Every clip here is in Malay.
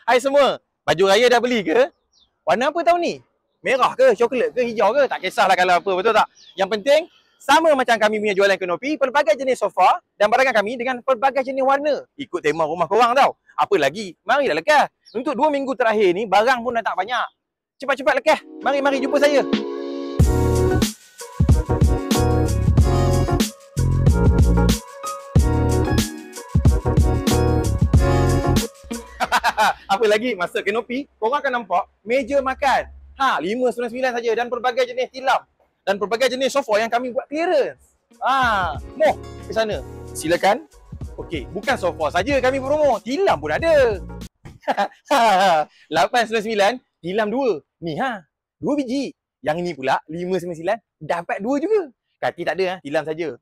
Hai semua, baju raya dah beli ke? Warna apa tahun ni? Merah ke, coklat ke, hijau ke? Tak kisahlah kalau apa, betul tak? Yang penting, sama macam kami punya jualan Kanopi, pelbagai jenis sofa dan barangan kami dengan pelbagai jenis warna. Ikut tema rumah korang tau. Apa lagi? Marilah lekas. Untuk 2 minggu terakhir ni, barang pun dah tak banyak. Cepat-cepat lekas. Mari jumpa saya. Apa lagi? Masa Kanopi, korang akan nampak meja makan. RM599 saja dan pelbagai jenis tilam. Dan pelbagai jenis sofa yang kami buat clearance. Moh ke sana. Silakan. Okey, bukan sofa saja kami promo, tilam pun ada. 899, tilam 2. Ni 2 biji. Yang ni pula 599, dapat 2 juga. Kati tak ada, tilam saja.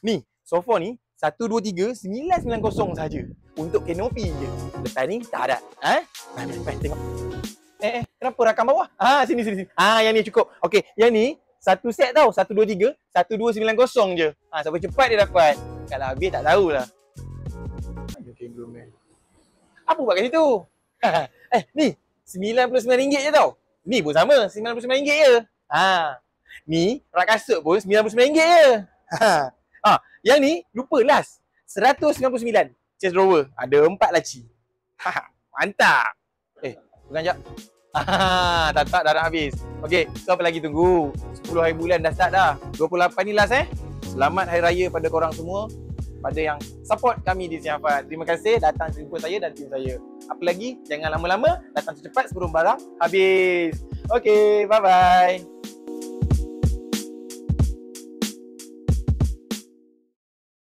Ni, sofa ni 123 990 saja. Untuk Kanopi je. Lepas ni tak ada. Baik, tengok. Kenapa rakam bawah? Sini. Yang ni cukup. Okey, yang ni satu set tau. 123 1290 je. Sampai cepat dia dapat. Kalau habis tak tahulah. Apa buat kat situ? Ni RM99 je tau. Ni pun sama, RM99 je. Ni rak kasut pun RM99 je. Yang ni lupa last. RM199. Chest drawer. Ada 4 laci. Mantap. Bukan jap. Tak dah nak habis. Okey, so apa lagi tunggu? 10 hari bulan dah start dah. 28 ni last Selamat Hari Raya pada korang semua. Pada yang support kami di Siafan. Terima kasih datang jumpa saya dan tim saya. Apa lagi? Jangan lama-lama, datang secepat sebelum barang habis. Okey, bye-bye.